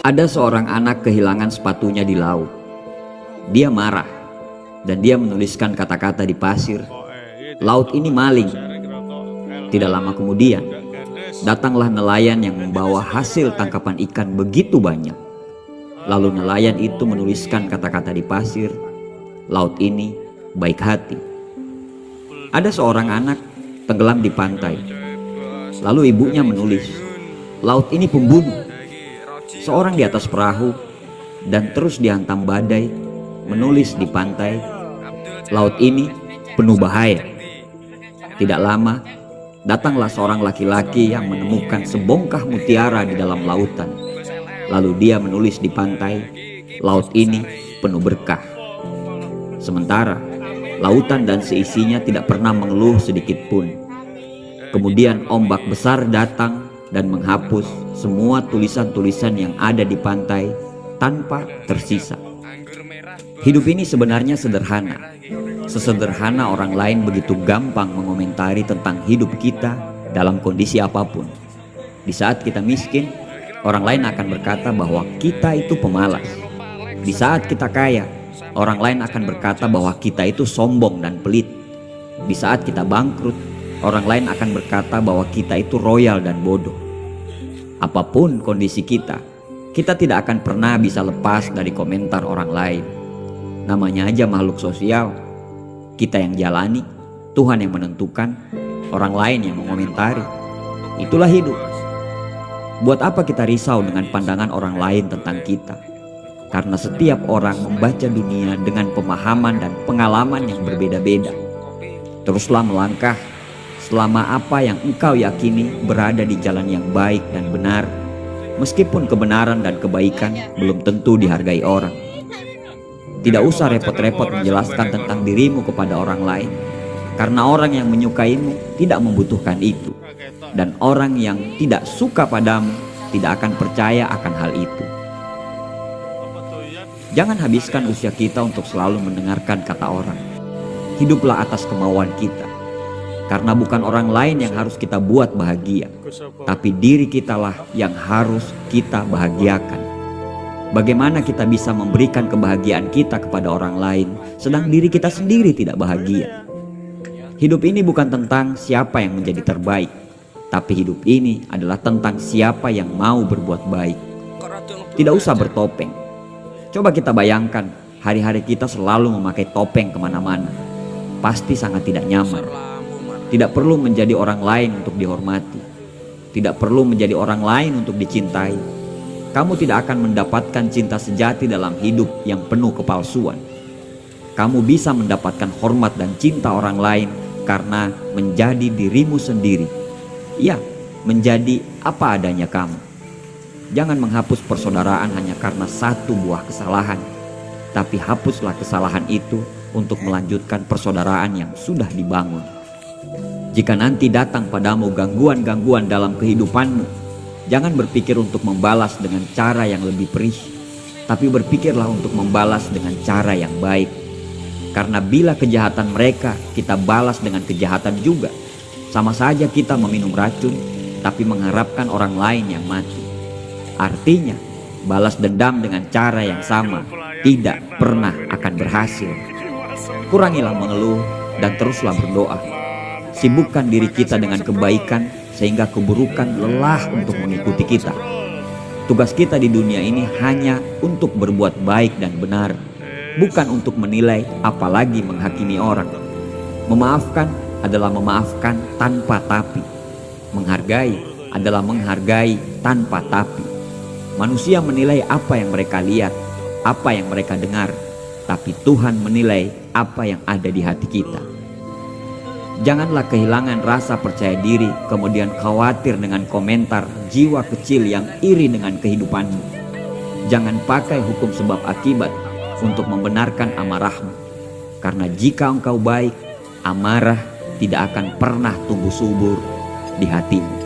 Ada seorang anak kehilangan sepatunya di laut. Dia marah dan dia menuliskan kata-kata di pasir, "Laut ini maling." Tidak lama kemudian, datanglah nelayan yang membawa hasil tangkapan ikan begitu banyak. Lalu nelayan itu menuliskan kata-kata di pasir, "Laut ini baik hati." Ada seorang anak tenggelam di pantai. Lalu ibunya menulis, "Laut ini pembunuh." Seorang di atas perahu dan terus dihantam badai menulis di pantai, "Laut ini penuh bahaya." Tidak lama, datanglah seorang laki-laki yang menemukan sebongkah mutiara di dalam lautan. Lalu dia menulis di pantai, "Laut ini penuh berkah." Sementara lautan dan seisinya tidak pernah mengeluh sedikit pun. Kemudian ombak besar datang dan menghapus semua tulisan-tulisan yang ada di pantai tanpa tersisa. Hidup ini sebenarnya sederhana. Sesederhana orang lain begitu gampang mengomentari tentang hidup kita dalam kondisi apapun. Di saat kita miskin, orang lain akan berkata bahwa kita itu pemalas. Di saat kita kaya, orang lain akan berkata bahwa kita itu sombong dan pelit. Di saat kita bangkrut, orang lain akan berkata bahwa kita itu royal dan bodoh. Apapun kondisi kita tidak akan pernah bisa lepas dari komentar orang lain. Namanya aja makhluk sosial. Kita yang jalani, Tuhan yang menentukan, orang lain yang mengomentari. Itulah hidup. Buat apa kita risau dengan pandangan orang lain tentang kita? Karena setiap orang membaca dunia dengan pemahaman dan pengalaman yang berbeda-beda. Teruslah melangkah selama apa yang engkau yakini berada di jalan yang baik dan benar, meskipun kebenaran dan kebaikan belum tentu dihargai orang. Tidak usah repot-repot menjelaskan tentang dirimu kepada orang lain, karena orang yang menyukaimu tidak membutuhkan itu, dan orang yang tidak suka padamu tidak akan percaya akan hal itu. Jangan habiskan usia kita untuk selalu mendengarkan kata orang. Hiduplah atas kemauan kita. Karena bukan orang lain yang harus kita buat bahagia, tapi diri kitalah yang harus kita bahagiakan. Bagaimana kita bisa memberikan kebahagiaan kita kepada orang lain, sedang diri kita sendiri tidak bahagia? Hidup ini bukan tentang siapa yang menjadi terbaik, tapi hidup ini adalah tentang siapa yang mau berbuat baik. Tidak usah bertopeng. Coba kita bayangkan, hari-hari kita selalu memakai topeng kemana-mana. Pasti sangat tidak nyaman. Tidak perlu menjadi orang lain untuk dihormati. Tidak perlu menjadi orang lain untuk dicintai. Kamu tidak akan mendapatkan cinta sejati dalam hidup yang penuh kepalsuan. Kamu bisa mendapatkan hormat dan cinta orang lain karena menjadi dirimu sendiri. Ya, menjadi apa adanya kamu. Jangan menghapus persaudaraan hanya karena satu buah kesalahan. Tapi hapuslah kesalahan itu untuk melanjutkan persaudaraan yang sudah dibangun. Jika nanti datang padamu gangguan-gangguan dalam kehidupanmu, jangan berpikir untuk membalas dengan cara yang lebih perih, tapi berpikirlah untuk membalas dengan cara yang baik. Karena bila kejahatan mereka kita balas dengan kejahatan juga, sama saja kita meminum racun, tapi mengharapkan orang lain yang mati. Artinya, balas dendam dengan cara yang sama tidak pernah akan berhasil. Kurangilah mengeluh dan teruslah berdoa. Sibukkan diri kita dengan kebaikan sehingga keburukan lelah untuk mengikuti kita. Tugas kita di dunia ini hanya untuk berbuat baik dan benar, bukan untuk menilai apalagi menghakimi orang. Memaafkan adalah memaafkan tanpa tapi. Menghargai adalah menghargai tanpa tapi. Manusia menilai apa yang mereka lihat, apa yang mereka dengar, tapi Tuhan menilai apa yang ada di hati kita. Janganlah kehilangan rasa percaya diri, kemudian khawatir dengan komentar jiwa kecil yang iri dengan kehidupanmu. Jangan pakai hukum sebab akibat untuk membenarkan amarahmu. Karena jika engkau baik, amarah tidak akan pernah tumbuh subur di hatimu.